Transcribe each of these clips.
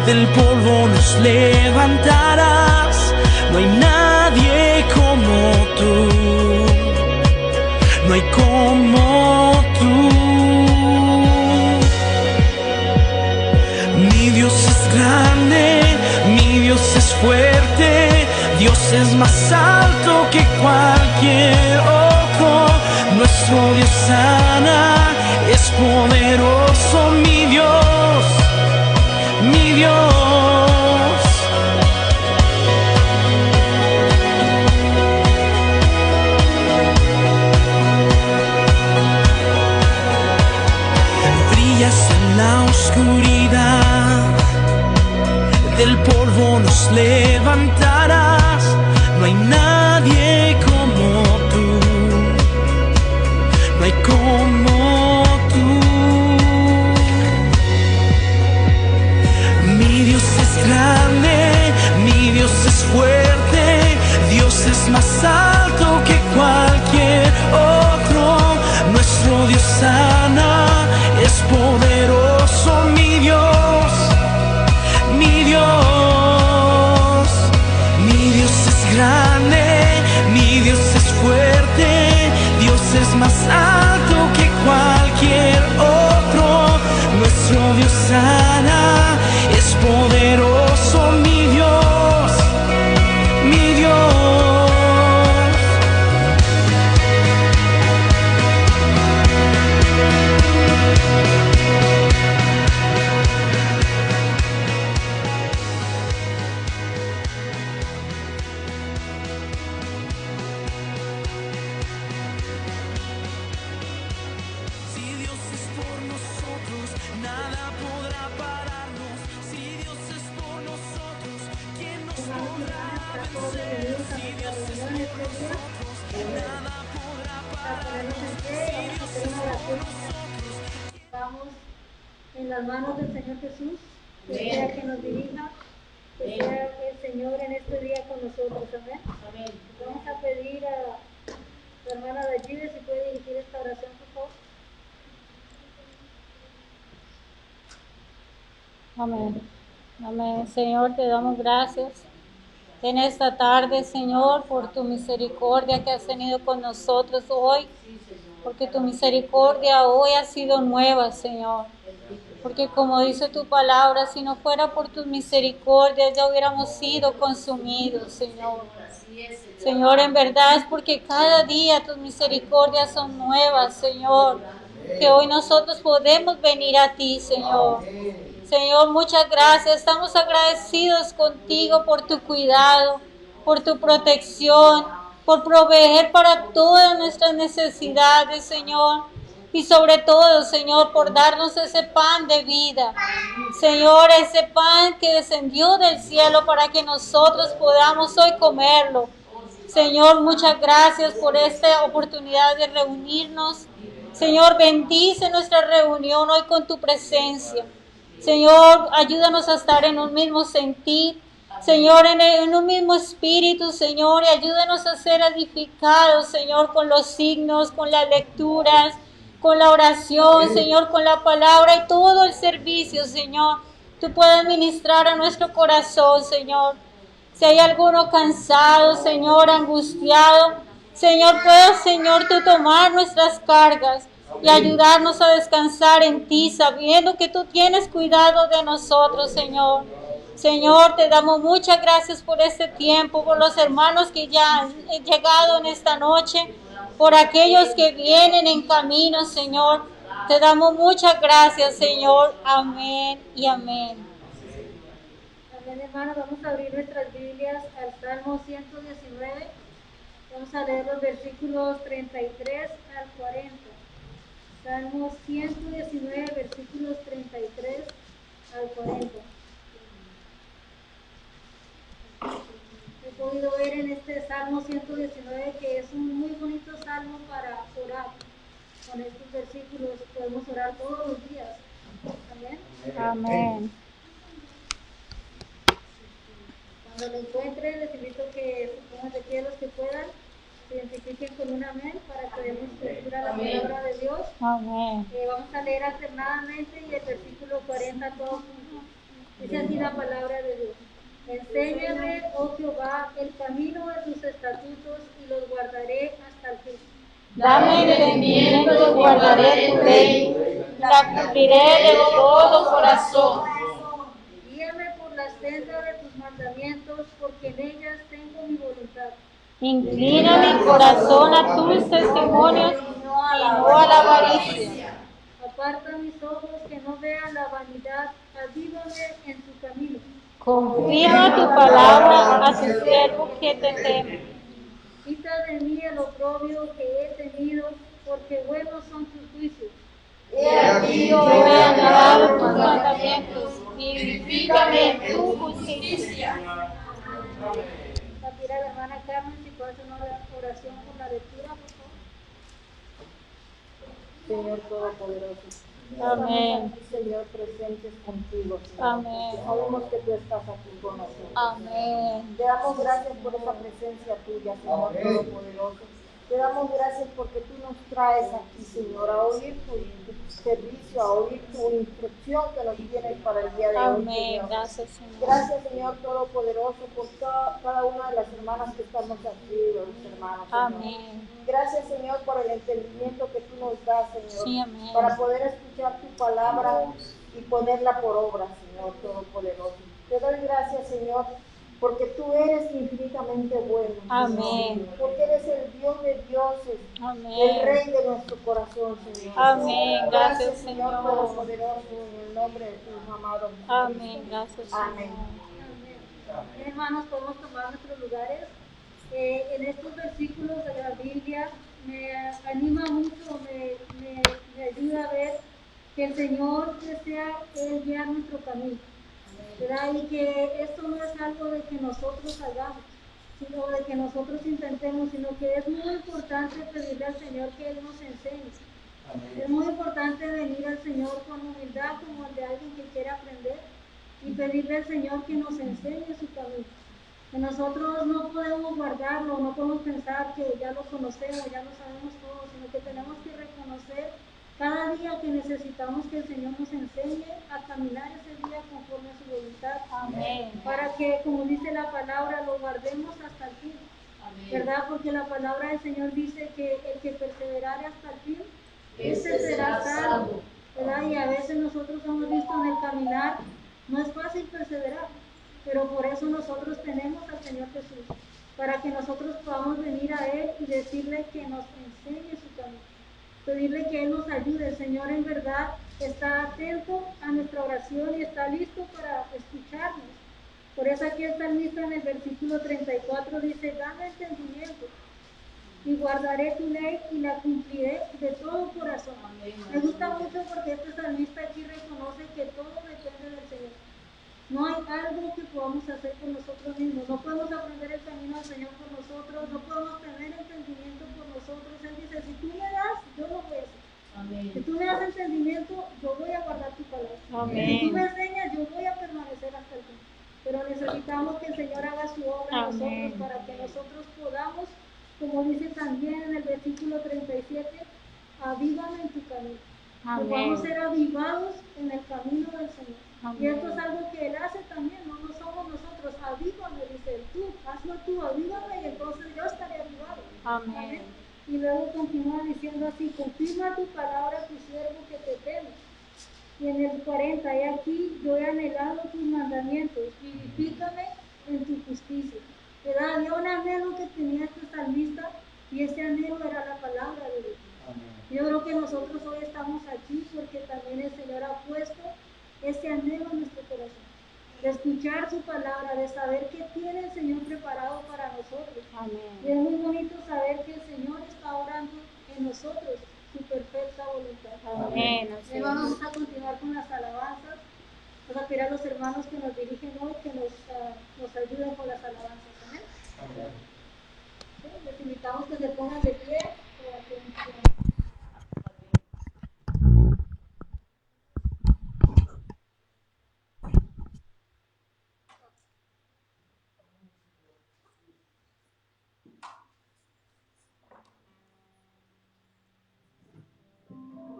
del polvo nos levantarás. No hay nadie como tú, no hay como tú. Mi Dios es grande, mi Dios es fuerte, Dios es más alto que cualquier otro. Nuestro Dios sana, es poderoso, mi Dios, mi Dios. Brillas en la oscuridad, del polvo nos levantarás. No hay nadie como tú, no hay como tú. Mi Dios es grande, mi Dios es fuerte, Dios es más alto que cualquier otro. Nuestro Dios sana, es poderoso, mi Dios, mi Dios. Mi Dios es grande, mi Dios es fuerte, Dios es más alto que cualquier otro. Nuestro Dios sana, es poderoso, mi Dios, mi Dios. Si Dios es por nosotros, nada podrá pararnos. Si Dios es por nosotros, ¿quién nos podrá vencer? Si Dios es por nosotros, nada podrá pararnos. Si Dios es por nosotros. Estamos en las manos del Señor Jesús, que sea que nos dirija, que sea el Señor en este día con nosotros, amén. Vamos a pedir a la hermana Dayide si puede dirigir esta oración, por favor. Amén. Amén. Señor, te damos gracias en esta tarde, Señor, por tu misericordia que has tenido con nosotros hoy, porque tu misericordia hoy ha sido nueva, Señor. Porque como dice tu palabra, si no fuera por tus misericordias ya hubiéramos sido consumidos, Señor. Señor, en verdad es porque cada día tus misericordias son nuevas, Señor, que hoy nosotros podemos venir a ti, Señor. Señor, muchas gracias. Estamos agradecidos contigo por tu cuidado, por tu protección, por proveer para todas nuestras necesidades, Señor. Y sobre todo, Señor, por darnos ese pan de vida. Señor, ese pan que descendió del cielo para que nosotros podamos hoy comerlo. Señor, muchas gracias por esta oportunidad de reunirnos. Señor, bendice nuestra reunión hoy con tu presencia. Señor, ayúdanos a estar en un mismo sentir, Señor, en un mismo espíritu, Señor, y ayúdanos a ser edificados, Señor, con los signos, con las lecturas, con la oración, Señor, con la palabra y todo el servicio, Señor. Tú puedes ministrar a nuestro corazón, Señor. Si hay alguno cansado, Señor, angustiado, Señor, puedes, Señor, tú tomar nuestras cargas y ayudarnos a descansar en ti, sabiendo que tú tienes cuidado de nosotros, Señor. Señor, te damos muchas gracias por este tiempo, por los hermanos que ya han llegado en esta noche, por aquellos que vienen en camino, Señor. Te damos muchas gracias, Señor. Amén y amén. Amén, hermanos, vamos a abrir nuestras Biblias al Salmo 119. Vamos a leer los versículos 33 al 40. Salmo 119, versículos 33 al 40. He podido ver en este Salmo 119 que es un muy bonito salmo para orar. Con estos versículos podemos orar todos los días. Amén. Amén. Cuando lo encuentren, les invito a que se pongan de pie los que puedan, se identifiquen con un amén para que demos lectura a la palabra de Dios. Amén. Vamos a leer alternadamente y el versículo 40 todos juntos. Dice así la palabra de Dios. Enséñame, oh Jehová, el camino de tus estatutos y los guardaré hasta el fin. Dame entendimiento y guardaré tu ley, la cumpliré de todo corazón. Guíame por la senda de tus mandamientos, porque en ellas tengo mi voluntad. Inclina mi corazón a tus testimonios y no a la avaricia. Aparta mis ojos que no vean la vanidad, avívame en tu camino. Confirma tu palabra a tu siervo que te teme. Quita de mí el oprobio que he tenido, porque buenos son tus juicios. He aquí yo he anhelado tus mandamientos, vivifícame en tu justicia. Va a pedir a la hermana Carmen si puede hacer una oración con la lectura, por favor. Señor Todopoderoso, Amén. estamos aquí, Señor, presentes contigo, Señor. Amén. Sabemos que tú estás aquí con nosotros. Amén. Te damos gracias por esa presencia tuya, Señor Todopoderoso. Te damos gracias porque tú nos traes aquí, Señor, a oír tu servicio, a oír tu instrucción que nos tienes para el día de hoy, Amén. Señor. Gracias, Señor. Gracias, Señor Todopoderoso, por cada una de las hermanas que estamos aquí, los hermanos, Señor. Amén. Gracias, Señor, por el entendimiento que tú nos das, Señor, Sí, amén. para poder escuchar tu palabra y ponerla por obra, Señor Todopoderoso. Te doy gracias, Señor, porque tú eres infinitamente bueno. Amén. Señor, porque eres el Dios de dioses, el Amén. Rey de nuestro corazón, Señor. Amén. Gracias, Señor Señor. Todopoderoso, en el nombre de tu amado. Amén. Gracias, Amén. Señor. Amén. Hermanos, podemos tomar nuestros lugares. En estos versículos de la Biblia me anima mucho, me ayuda a ver que el Señor desea guiar nuestro camino, ¿verdad? Y que esto no es algo de que nosotros hagamos, sino de que nosotros intentemos, sino que es muy importante pedirle al Señor que Él nos enseñe. Es muy importante venir al Señor con humildad, como el de alguien que quiere aprender, y pedirle al Señor que nos enseñe su camino. Que nosotros no podemos guardarlo, no podemos pensar que ya lo conocemos, ya lo sabemos todo, sino que tenemos que reconocer cada día que necesitamos que el Señor nos enseñe a caminar ese día conforme a su voluntad. Amén. Para que, como dice la palabra, lo guardemos hasta el fin. ¿Verdad? Porque la palabra del Señor dice que el que perseverare hasta el fin, ese será salvo. ¿Verdad? Y a veces nosotros hemos visto en el caminar, no es fácil perseverar, pero por eso nosotros tenemos al Señor Jesús, para que nosotros podamos venir a Él y decirle que nos enseñe su camino, pedirle que Él nos ayude. El Señor en verdad está atento a nuestra oración y está listo para escucharnos. Por eso aquí el salmista en el versículo 34 dice, dame entendimiento y guardaré tu ley y la cumpliré de todo corazón. Me gusta mucho porque este salmista aquí reconoce que todo depende del Señor. No hay algo que podamos hacer por nosotros mismos. No podemos aprender el camino del Señor por nosotros. No podemos tener entendimiento por nosotros. Él dice, si tú me das, yo lo voy a hacer. Amén. Si tú me das entendimiento, yo voy a guardar tu palabra. Amén. Si tú me enseñas, yo voy a permanecer hasta el fin. Pero necesitamos que el Señor haga su obra en Amén. nosotros para que nosotros podamos, como dice también en el versículo 37, avívame en tu camino. Que podamos ser avivados en el camino del Señor. Amén. Y esto es algo que Él hace también, no somos nosotros. Avívame, dice Él, tú, hazlo tú, avívame y entonces yo estaré avivado. Amén. Y luego continúa diciendo así, confirma tu palabra, tu siervo que te teme. Y en el 40, he aquí, yo he anhelado tus mandamientos, vivifícame en tu justicia. ¿Verdad? Había un anhelo que tenía este salmista y ese anhelo era la palabra de Dios. Yo creo que nosotros hoy estamos aquí porque también el Señor ha puesto ese anhelo en nuestro corazón, de escuchar su palabra, de saber qué tiene el Señor preparado para nosotros. Amén. Y es muy bonito saber que el Señor está orando en nosotros su perfecta voluntad. Amén. Así es. Vamos a continuar con las alabanzas. Vamos a pedir a los hermanos que nos dirigen hoy que nos ayuden con las alabanzas. Amén. Sí, les invitamos que se pongan de pie para que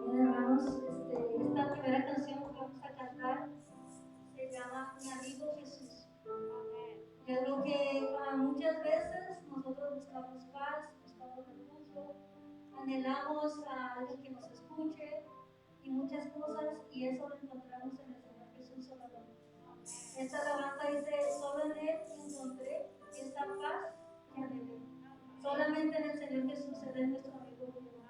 Bien, hermanos, esta primera canción que vamos a cantar se llama buscamos paz, buscamos refugio, anhelamos a alguien que nos escuche y muchas cosas, y eso lo encontramos en el Señor Jesús solamente. Esta alabanza dice, solo en Él encontré esta paz que anhelé. Solamente en el Señor Jesús, Él es nuestro amigo y hermano.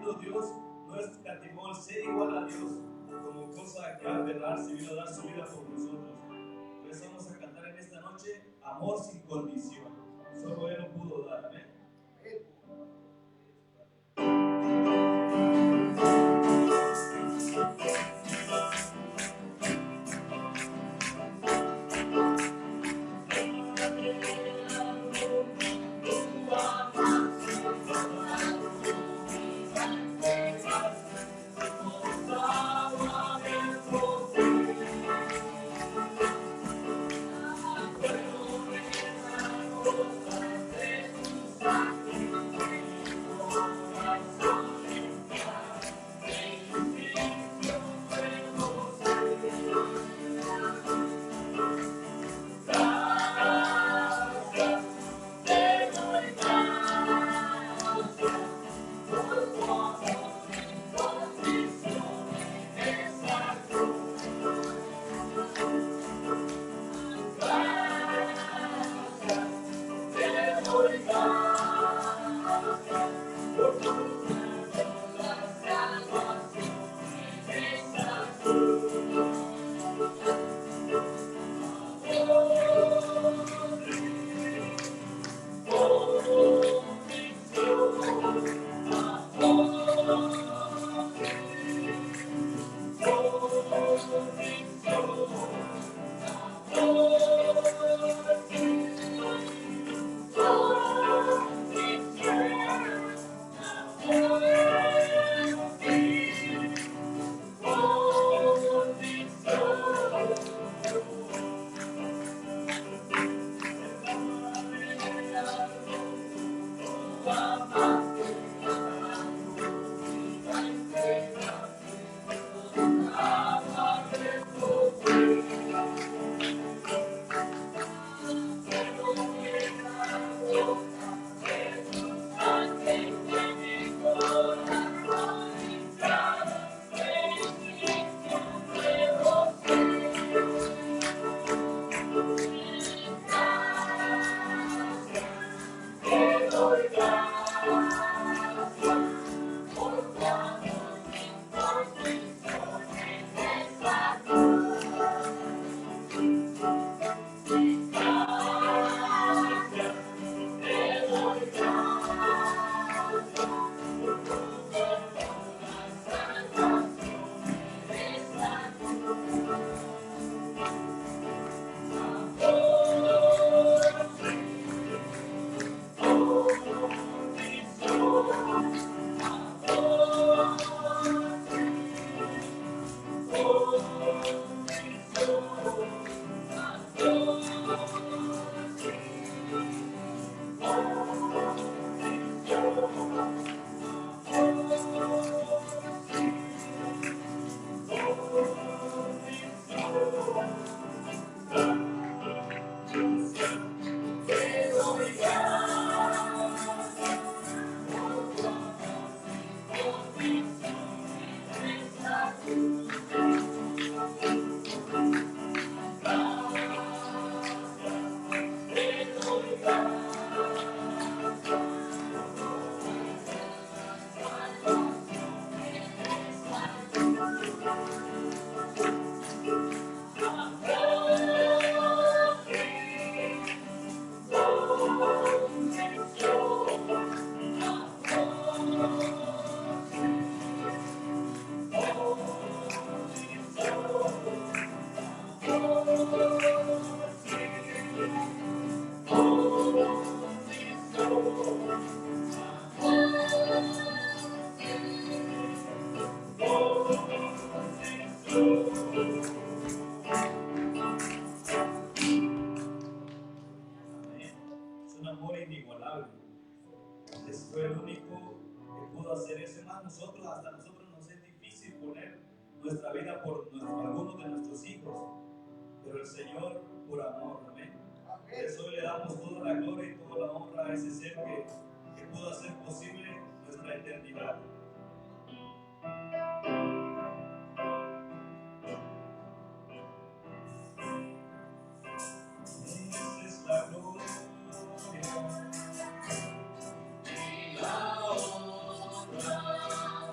amando Dios, no escatimó el ser igual a Dios como cosa que aferrarse, vino a dar su vida por nosotros. Entonces vamos a cantar en esta noche amor sin condición. Solo Él lo pudo dar, amén. Es un amor inigualable. Jesús fue el único que pudo hacer eso. Más nosotros, hasta nosotros nos es difícil poner nuestra vida por algunos de nuestros hijos, pero el Señor por amor, amén. Por eso hoy le damos toda la gloria y toda la honra a ese ser que pudo hacer posible nuestra eternidad. Esa es la gloria. Y la honra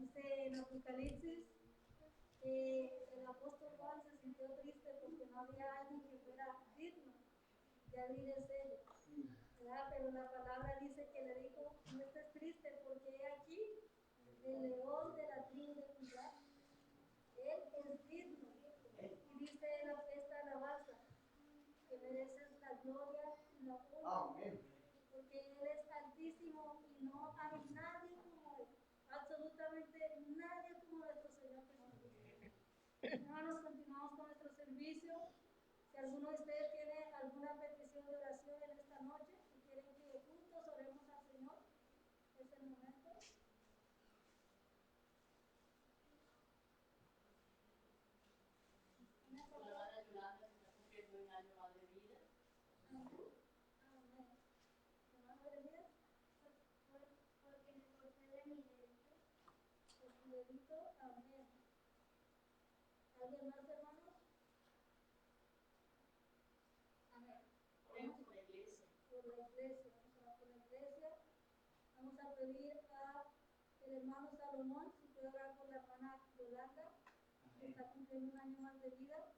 Dice en Apocalipsis, el apóstol Juan se sintió triste porque no había alguien que fuera digno de abrir el sello, ¿verdad? Pero la palabra dice que le dijo, no estés triste porque he aquí el león de la tribu de Judá, él es digno. Y dice esta alabanza, que mereces la gloria y la honra, porque él es altísimo y no hay nadie como él, absolutamente nadie como nuestro Señor Jesucristo. Hermanos, continuamos con nuestro servicio. Si alguno de ustedes tiene alguna petición de oración en esta noche, si quieren que juntos oremos al Señor, es el momento. Amén. ¿Alguien más, hermanos? Amén. Oremos por la iglesia. Por la iglesia, vamos a orar por la iglesia. Vamos a pedir al hermano Salomón, si puede orar por la hermana Yolanda, que está cumpliendo un año más de vida.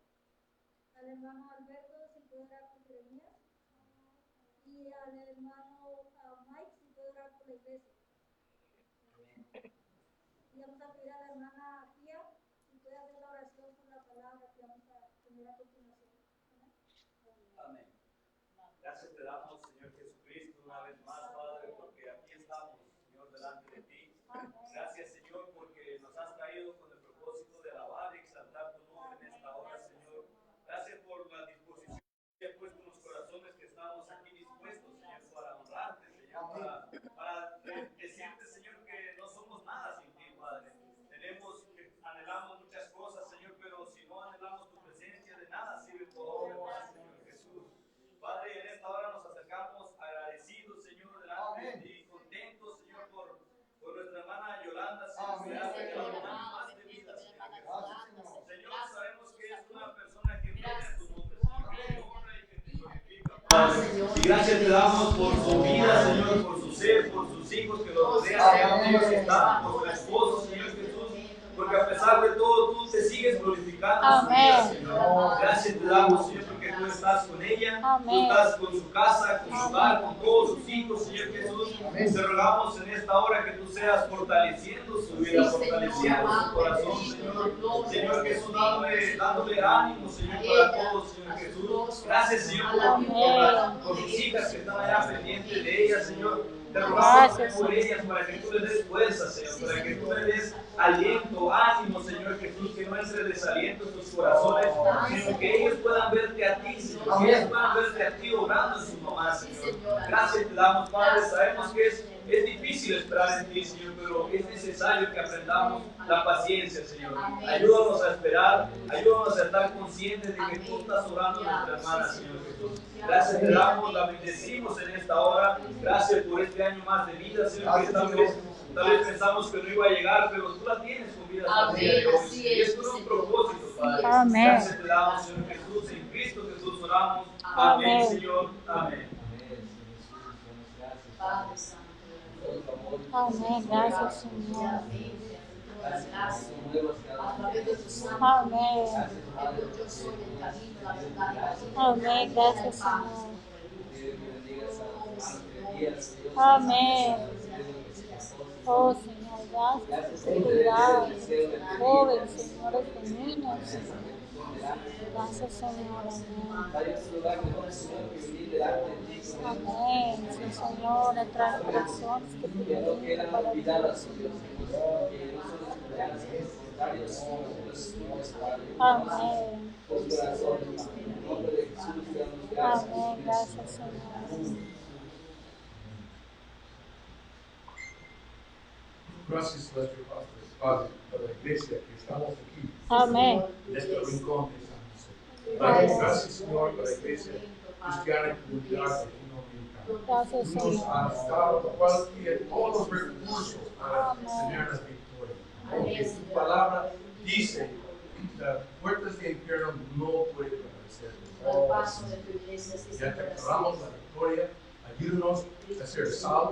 Al hermano Alberto, si puede orar por Jeremías. Y al hermano Mike, si puede orar por la iglesia. Y vamos a pedir a la hermana Pía, si puede hacer la oración por la palabra que vamos a tener a continuación. Amén. Gracias te damos, Señor Jesucristo, una vez más, Padre, porque aquí estamos, Señor, delante de ti. Gracias, Señor, porque nos has traído con el propósito de alabar y exaltar tu nombre en esta hora, Señor. Gracias por la disposición que has puesto en los corazones que estamos aquí dispuestos, Señor, para honrarte, Señor, para decirte, Y gracias te damos por su vida, Señor, por su ser, por sus hijos que los rodean, Señor, todos que están, por su esposo, Señor Jesús. Porque a pesar de todo, tú te sigues glorificando en su vida, Señor. Gracias te damos, Señor, porque tú estás con ella, tú estás con su casa, con su hogar, con todos sus hijos, Señor Jesús. Te rogamos en esta hora que tú seas fortaleciendo su vida, fortaleciendo su corazón, Señor. Señor Jesús, dándole ánimo, Señor, para todos, Señor Jesús. Gracias, Señor, por sus hijas que están allá pendientes de ellas, Señor. Te rogamos por ellas para que tú les des fuerza, Señor, para que tú les des aliento, ánimo, Señor Jesús, que no entre desaliento en sus corazones, sino que ellos puedan verte a ti, Señor, que ellos puedan verte a ti obrando en su mamá, Señor. Gracias te damos, Padre, sabemos que es difícil esperar en ti, Señor, pero es necesario que aprendamos la paciencia, Señor. Ayúdanos a esperar, ayúdanos a estar conscientes de que tú estás orando en nuestra hermana, Señor Jesús. Gracias te damos, la bendecimos en esta hora. Gracias por este año más de vida, Señor, que tal vez pensamos que no iba a llegar, pero tú la tienes con vida hasta el día de hoy. Y es con un propósito, Padre. Gracias te damos, Señor Jesús, en Cristo Jesús oramos. Amén, Señor. Amén. Amén, gracias, Señor. Amén. Amén, gracias, Señor. Amén. Oh, Señor, gracias por tu cuidado. Joven, Señor, de niños. Gracias, Señor. Amén. Sí, Señor, trae corazones que te para ti. Amén. Amén, gracias, Señor. Gracias, nuestro Padre, por la iglesia que estamos aquí. Amén. En este rincón de San José. Gracias, Señor, por la iglesia cristiana y comunidad latinoamericana. Gracias, Tú nos Señor. has dado todos los recursos para tener la victoria. Porque tu palabra dice que las puertas del infierno no pueden prevalecer. Ya te aclaramos la victoria. Ayúdanos a ser sal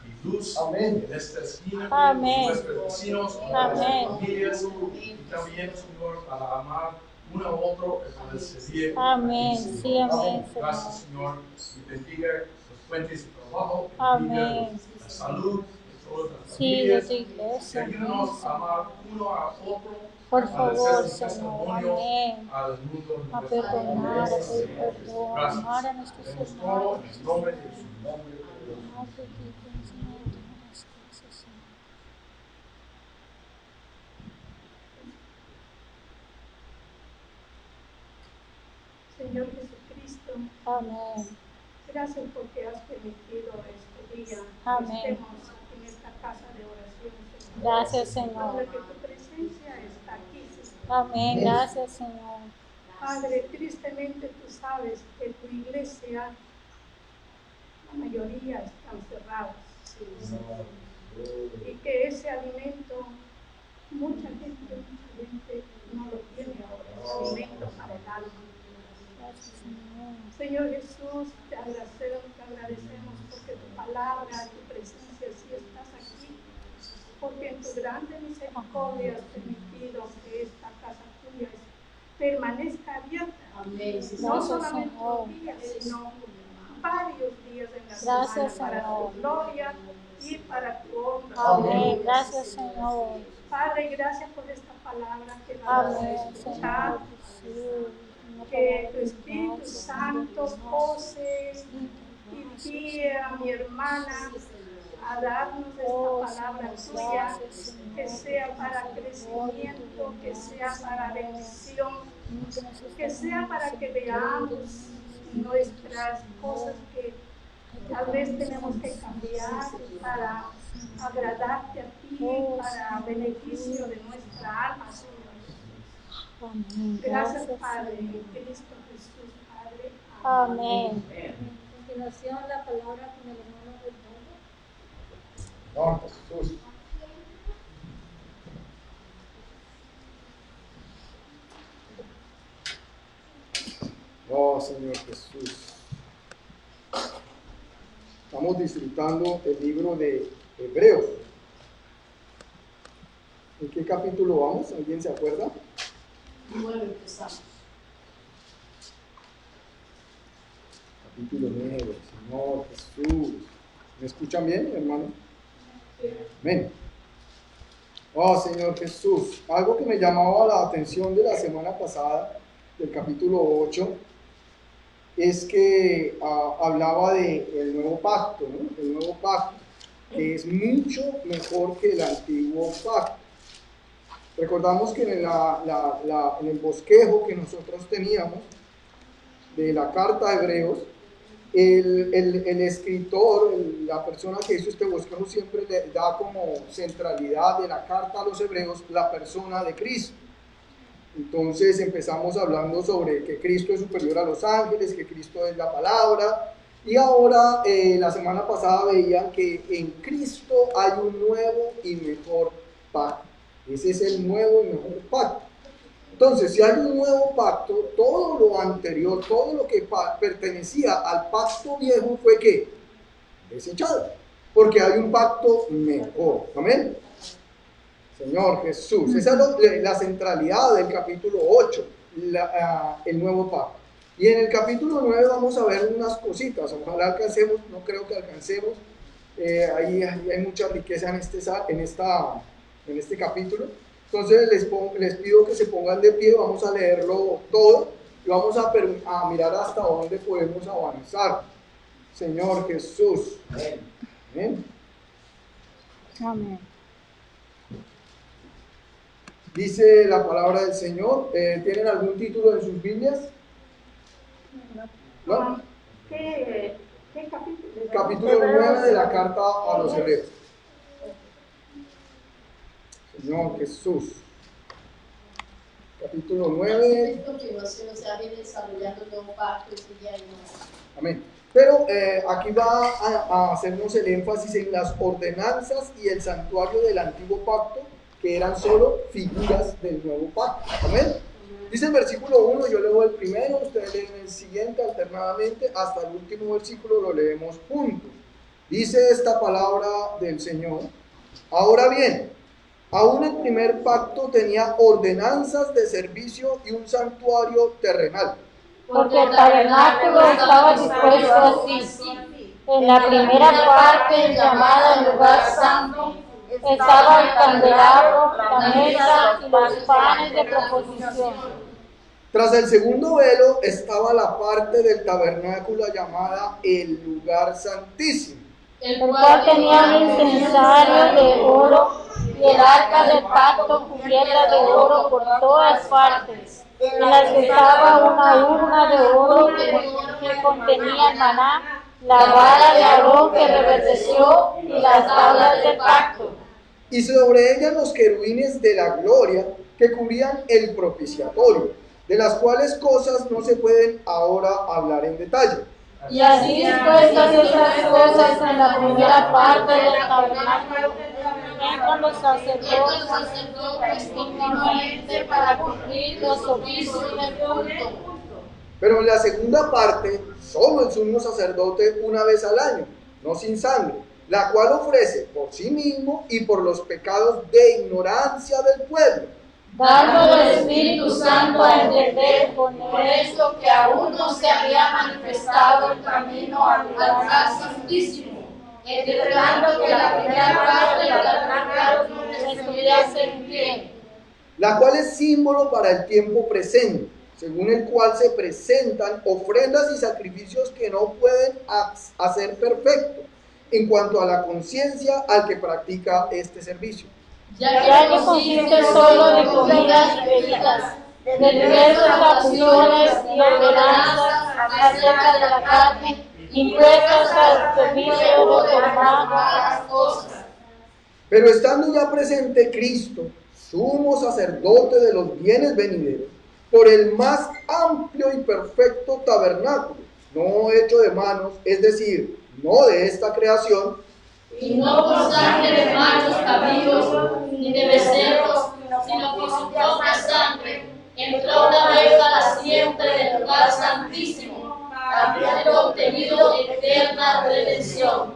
y luz en esta esquina, Amén. nuestros vecinos, Amén. nuestras familias y también, Señor, para amar uno a otro y para servir. Amén. Sí, amén, Señor. Gracias, Señor. Y bendiga los fuentes de trabajo, Amén. bendiga la salud de todas las Sí, de familias. tu iglesia. Ayúdanos a amar uno a otro. Por Para favor, hacer un Señor. testimonio Amén. al mundo. A perdonar, a pedir perdón, Gracias. amar a nuestros Hacemos todo hermanos. en el nombre de Jesús. Amar de ti, pensamiento, las cosas, Señor. Señor Jesucristo, Amén. gracias porque has permitido este día Amén. que estemos en esta casa de oración, Señor. Gracias, Señor. Padre, que tu presencia está aquí, Señor. Amén. Gracias, Señor. Padre, tristemente tú sabes que tu iglesia, la mayoría están cerradas, Señor. Y que ese alimento, mucha gente no lo tiene ahora, ese alimento para el alma. Gracias, Señor. Señor Jesús, te agradecemos porque tu palabra, tu presencia sí estás aquí, porque en tu grande misericordia has permitido que esta casa tuya permanezca abierta. No solamente un día, sino varios días en la Gracias, semana para Señor. tu gloria y para tu honra. Amén. Gracias, Señor. Padre, gracias por esta palabra que vamos a Amén, escuchar. Señor Jesús. Que tu Espíritu Santo pose y guíe a mi hermana a darnos esta palabra tuya, que sea para crecimiento, que sea para bendición, que sea para que veamos nuestras cosas que tal vez tenemos que cambiar para agradarte a ti, para beneficio de nuestra alma, Señor. Amén. Gracias, Padre, en Cristo Jesús, Padre. Amén. A continuación, la palabra con el hermano Ricardo. No, Jesús. Oh, Señor Jesús. disfrutando el libro de Hebreos. ¿En qué capítulo vamos? ¿Alguien se acuerda? 9 empezamos. Capítulo 9, Señor Jesús. ¿Me escuchan bien, hermano? Amén. Oh, Señor Jesús. Algo que me llamaba la atención de la semana pasada, del capítulo 8, es que hablaba del nuevo pacto, ¿no? El nuevo pacto, que es mucho mejor que el antiguo pacto. Recordamos que en el bosquejo que nosotros teníamos de la carta de Hebreos, el escritor, la persona que hizo este bosquejo siempre le da como centralidad de la carta a los hebreos la persona de Cristo. Entonces empezamos hablando sobre que Cristo es superior a los ángeles, que Cristo es la palabra, y ahora la semana pasada veían que en Cristo hay un nuevo y mejor pacto. Ese es el nuevo y mejor pacto. Entonces, si hay un nuevo pacto, todo lo anterior, todo lo que pertenecía al pacto viejo fue ¿qué? Desechado, porque hay un pacto mejor. ¿Amén? Señor Jesús, esa es la centralidad del capítulo 8, el nuevo pacto. Y en el capítulo 9 vamos a ver unas cositas, ojalá alcancemos, no creo que alcancemos, ahí hay mucha riqueza en este capítulo. Entonces les pido que se pongan de pie, vamos a leerlo todo y vamos a mirar hasta dónde podemos avanzar. Señor Jesús. Amén. Amén. Amén. Dice la palabra del Señor. ¿Tienen algún título en sus Biblias? ¿No? ¿Qué capítulo? Capítulo 9 de la carta a los Hebreos. Señor Jesús. Capítulo 9. En continuación, o sea, viene desarrollando el nuevo pacto y ya no. Amén. Pero aquí va a hacernos el énfasis en las ordenanzas y el santuario del antiguo pacto, que eran solo figuras del nuevo pacto. Amén. Dice el versículo 1, yo leo el primero, ustedes leen el siguiente alternadamente, hasta el último versículo lo leemos juntos. Dice esta palabra del Señor: ahora bien, aún el primer pacto tenía ordenanzas de servicio y un santuario terrenal. Porque el tabernáculo estaba dispuesto así. En la primera parte, llamada el lugar santo, estaba el candelabro, la mesa y los panes de proposición. Tras el segundo velo estaba la parte del tabernáculo llamada el lugar santísimo, el cual tenía un incensario de oro y el arca del pacto cubierta de oro por todas partes, en las que estaba una urna de oro que contenía el maná, la vara de Aarón que reverdeció y las tablas del pacto. y sobre ella los querubines de la gloria que cubrían el propiciatorio, de las cuales cosas no se pueden ahora hablar en detalle. Y así dispuestas estas cosas en la primera parte del tabernáculo, entran los sacerdotes continuamente para cumplir los oficios del culto. Pero en la segunda parte, solo el sumo sacerdote una vez al año, no sin sangre, la cual ofrece por sí mismo y por los pecados de ignorancia del pueblo, dando al Espíritu Santo a entender con esto que aún no se había manifestado el camino al lugar santísimo, declarando que la primera parte del tabernáculo estuviese en pie, la cual es símbolo para el tiempo presente, según el cual se presentan ofrendas y sacrificios que no pueden hacer perfecto en cuanto a la conciencia al que practica este servicio. Ya que consiste solo de comidas y bebidas, de diversas acciones y ordenanzas acerca de la carne, impuestas al servicio de formar las cosas. Pero estando ya presente Cristo, sumo sacerdote de los bienes venideros, por el más amplio y perfecto tabernáculo, no hecho de manos, es decir, no de esta creación, Y no por sangre de machos cabríos ni de becerros, sino por su propia sangre, entró una vez para siempre del lugar santísimo, habiendo obtenido eterna redención.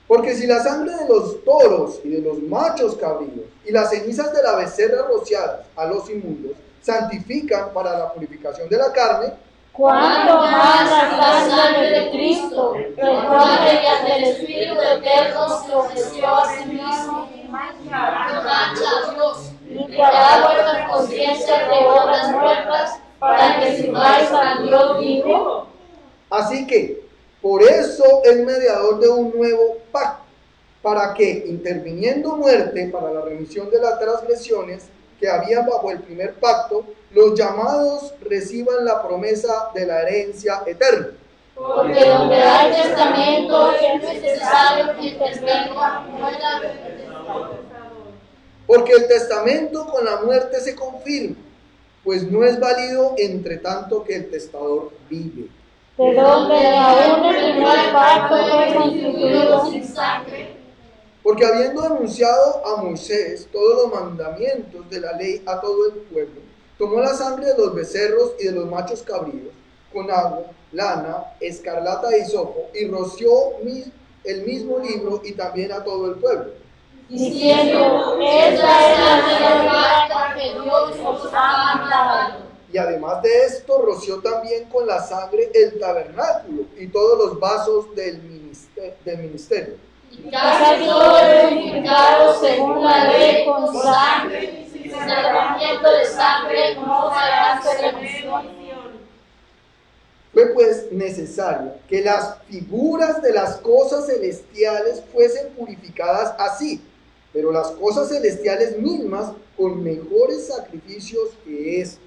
Porque si la sangre de los toros y de los machos cabríos y las cenizas de la becerra rociadas a los inmundos santifican para la purificación de la carne, cuánto más la sangre de Cristo, el cual mediante el Espíritu eterno se ofreció a sí mismo, mancha a Dios, limpiará vuestras conciencias de obras muertas, para que sirváis al Dios vivo. así que por eso es mediador de un nuevo pacto, para que, interviniendo muerte para la remisión de las transgresiones que había bajo el primer pacto, los llamados reciban la promesa de la herencia eterna. Porque donde hay testamento es necesario que intervenga muera el testador. Porque el testamento con la muerte se confirma, pues no es válido entre tanto que el testador vive. De donde aún el primer pacto fue constituido sin sangre. Porque habiendo anunciado a Moisés todos los mandamientos de la ley a todo el pueblo, tomó la sangre de los becerros y de los machos cabríos, con agua, lana, escarlata y hisopo, y roció el mismo libro y también a todo el pueblo, diciendo, esta es la nueva carta que Dios os ha mandado. y además de esto roció también con la sangre el tabernáculo y todos los vasos del ministerio. Y casi todo purificado según la ley con sangre, sin derramamiento de sangre no hará remisión. Fue pues necesario que las figuras de las cosas celestiales fuesen purificadas así, pero las cosas celestiales mismas con mejores sacrificios que estos.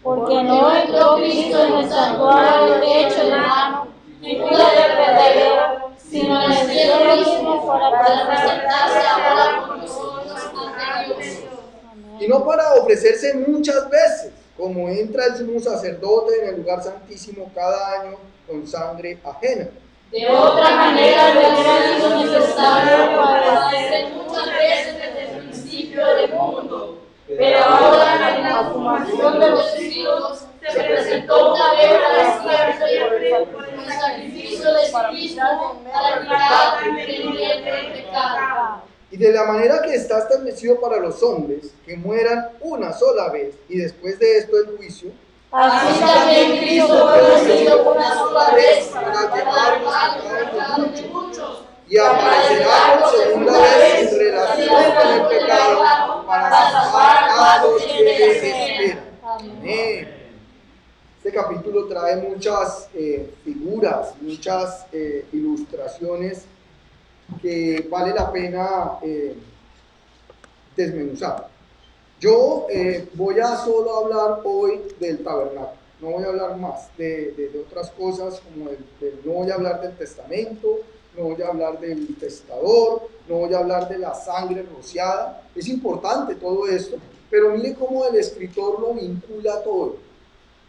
Porque no entró Cristo en el santuario hecho de mano, ni pudo de verdadero, sino en el cielo mismo para presentarse ahora por nosotros ante Dios. Y no para ofrecerse muchas veces, como entra el sumo sacerdote en el lugar santísimo cada año con sangre ajena. De otra manera, no hubiera sido necesario padecer muchas veces desde el principio del mundo. Pero ahora, en la consumación de los siglos, se presentó una vez para siempre por el sacrificio de sí mismo para quitar el pecado. Y de la manera que está establecido para los hombres, que mueran una sola vez, y después de esto el juicio, así también Cristo fue vencido una sola vez para llevar pagar los el pecado de muchos, y aparecerá por segunda vez en relación con el pecado para salvar a los que les esperan. Amén. Este capítulo trae muchas figuras, muchas ilustraciones que vale la pena desmenuzar. Yo voy a solo hablar hoy del tabernáculo, no voy a hablar más de otras cosas, como no voy a hablar del testamento, no voy a hablar del testador, no voy a hablar de la sangre rociada. Es importante todo esto, pero mire cómo el escritor lo vincula todo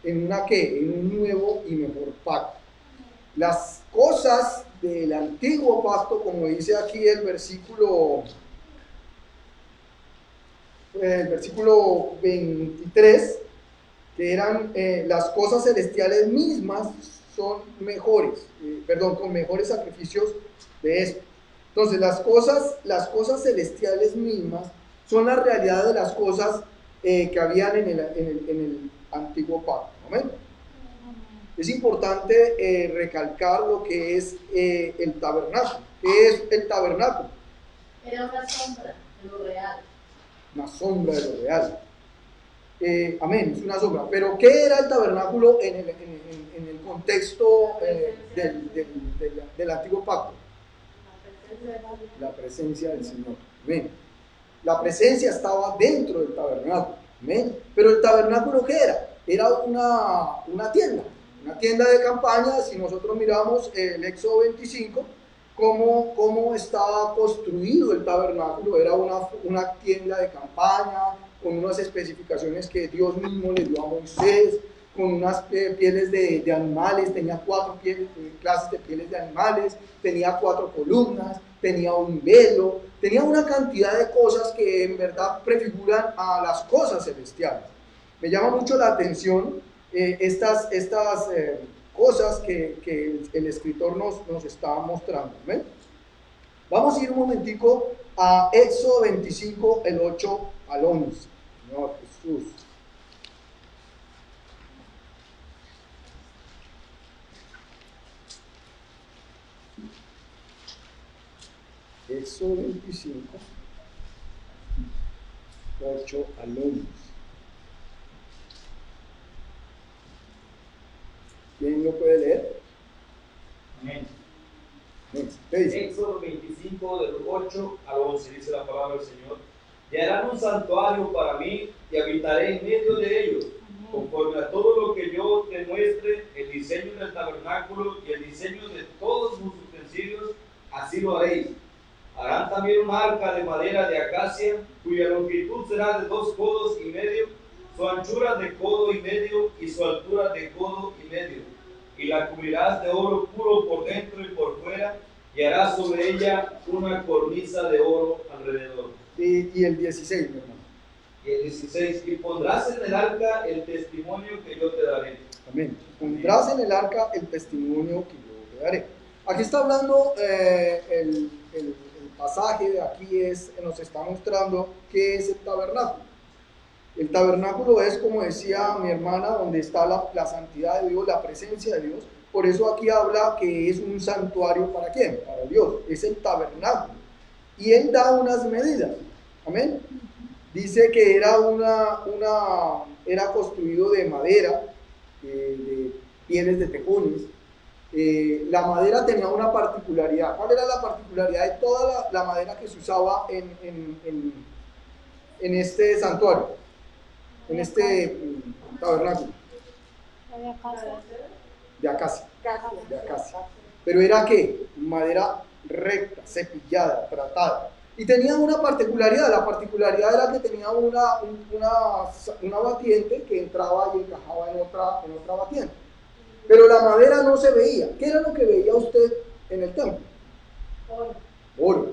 en un nuevo y mejor pacto. Las cosas del antiguo pacto, como dice aquí el versículo 23, que eran las cosas celestiales mismas son mejores, con mejores sacrificios de esto. Entonces las cosas celestiales mismas son la realidad de las cosas que habían en el antiguo pacto. ¿Amén? Es importante recalcar lo que es el tabernáculo. ¿Qué es el tabernáculo? Era una sombra de lo real. Una sombra de lo real. Amén, es una sombra. Pero ¿qué era el tabernáculo en el contexto del antiguo pacto? La presencia del Señor. Amén. La presencia estaba dentro del tabernáculo. Amén. Pero el tabernáculo, ¿qué era? Era una tienda de campaña. Si nosotros miramos el Éxodo 25, cómo estaba construido el tabernáculo, era una tienda de campaña con unas especificaciones que Dios mismo le dio a Moisés, con unas pieles de animales, tenía 4 clases de pieles de animales, tenía 4 columnas, tenía un velo, tenía una cantidad de cosas que en verdad prefiguran a las cosas celestiales. Me llama mucho la atención estas cosas que el escritor nos está mostrando. ¿Ven? Vamos a ir un momentico a Éxodo 25, el 8 al 11. Señor Jesús. Éxodo 25, 8 al 11. ¿Quién lo puede leer? Amén. ¿Qué dice? Éxodo 25, del 8 al 11, dice la palabra del Señor. Y harán un santuario para mí y habitaré en medio de ellos, conforme a todo lo que yo te muestre, el diseño del tabernáculo y el diseño de todos sus utensilios, así lo haréis. Harán también un arca de madera de acacia, cuya longitud será de 2 codos y medio, su anchura de codo y medio y su altura de codo y medio. Y la cubrirás de oro puro por dentro y por fuera, y harás sobre ella una cornisa de oro alrededor. Y el 16, mi hermano. Y el 16, y pondrás en el arca el testimonio que yo te daré. Amén. Pondrás en el arca el testimonio que yo te daré. Aquí está hablando el pasaje de aquí nos está mostrando qué es el tabernáculo. El tabernáculo es, como decía mi hermana, donde está la santidad de Dios, la presencia de Dios. Por eso aquí habla que es un santuario ¿para quién? Para Dios. Es el tabernáculo. Y él da unas medidas. Amén. Dice que era era construido de madera, de pieles de tejones. La madera tenía una particularidad. ¿Cuál era la particularidad de toda la madera que se usaba en este santuario? En este tabernáculo? De acacia. De acacia. Pero era ¿qué? Madera recta, cepillada, tratada. Y tenía una particularidad. La particularidad era que tenía una batiente que entraba y encajaba en otra batiente. Pero la madera no se veía. ¿Qué era lo que veía usted en el templo? Oro.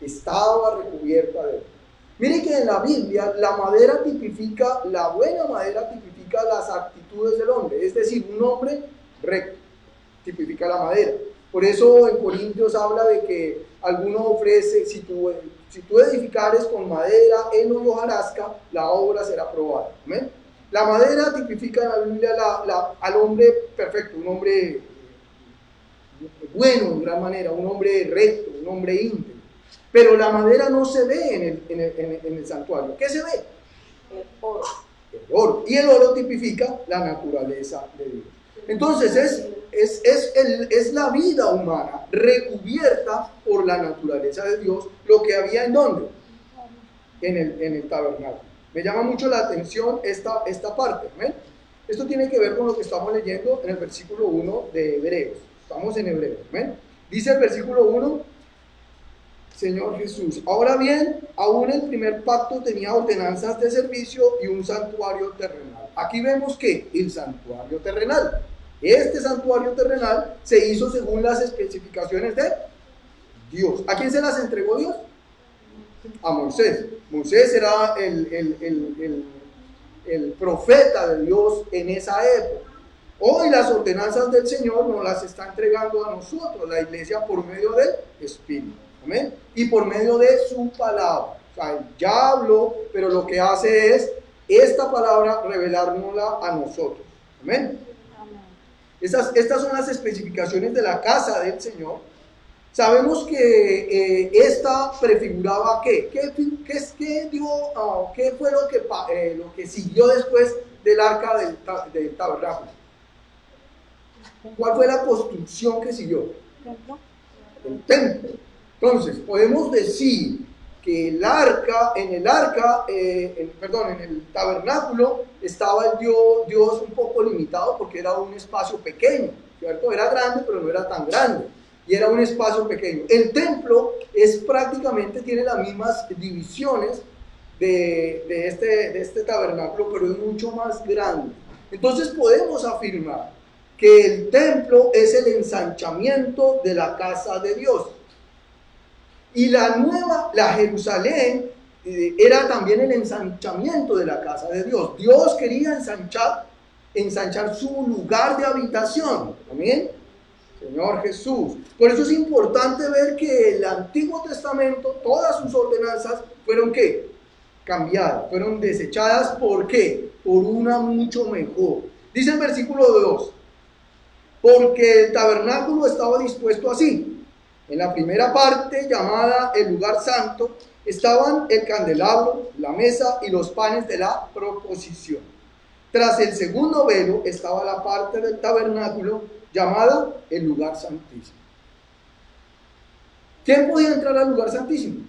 Estaba recubierta de oro. Mire que en la Biblia la madera tipifica, la buena madera tipifica las actitudes del hombre. Es decir, un hombre recto tipifica la madera. Por eso en Corintios habla de que alguno ofrece, si tú edificares con madera, heno y hojarasca, la obra será aprobada. ¿Amén? La madera tipifica en la Biblia al hombre perfecto, un hombre bueno en gran manera, un hombre recto, un hombre íntegro. Pero la madera no se ve en el santuario. ¿Qué se ve? El oro. El oro. Y el oro tipifica la naturaleza de Dios. Entonces es la vida humana recubierta por la naturaleza de Dios, lo que había en ¿dónde? En el tabernáculo. Me llama mucho la atención esta parte. ¿ven? Esto tiene que ver con lo que estamos leyendo en el versículo 1 de Hebreos. Estamos en Hebreos. ¿ven? Dice el versículo 1, Señor Jesús, ahora bien, aún el primer pacto tenía ordenanzas de servicio y un santuario terrenal. Aquí vemos que el santuario terrenal, este santuario terrenal se hizo según las especificaciones de Dios. ¿A quién se las entregó Dios? A Moisés. Moisés era el profeta de Dios en esa época. Hoy las ordenanzas del Señor nos las está entregando a nosotros, la iglesia, por medio del Espíritu. ¿Amén? Y por medio de su palabra. O sea, ya habló, pero lo que hace es esta palabra revelárnosla a nosotros. ¿Amén? Estas son las especificaciones de la casa del Señor. Sabemos que esta prefiguraba ¿qué? ¿Qué fue lo que siguió después del arca del tabernáculo? ¿Cuál fue la construcción que siguió? El templo. Entonces, podemos decir que en el tabernáculo estaba el Dios un poco limitado porque era un espacio pequeño, ¿cierto? Era grande, pero no era tan grande. Y era un espacio pequeño. El templo tiene las mismas divisiones de este tabernáculo, pero es mucho más grande. Entonces podemos afirmar que el templo es el ensanchamiento de la casa de Dios. Y la Jerusalén era también el ensanchamiento de la casa de Dios. Dios quería ensanchar su lugar de habitación. ¿Amén? Señor Jesús. Por eso es importante ver que el Antiguo Testamento, todas sus ordenanzas fueron ¿qué? Cambiadas, fueron desechadas. ¿Por qué? Por una mucho mejor. Dice el versículo 2, porque el tabernáculo estaba dispuesto así. En la primera parte, llamada el lugar santo, estaban el candelabro, la mesa y los panes de la proposición. Tras el segundo velo estaba la parte del tabernáculo llamada el lugar santísimo. ¿Quién podía entrar al lugar santísimo?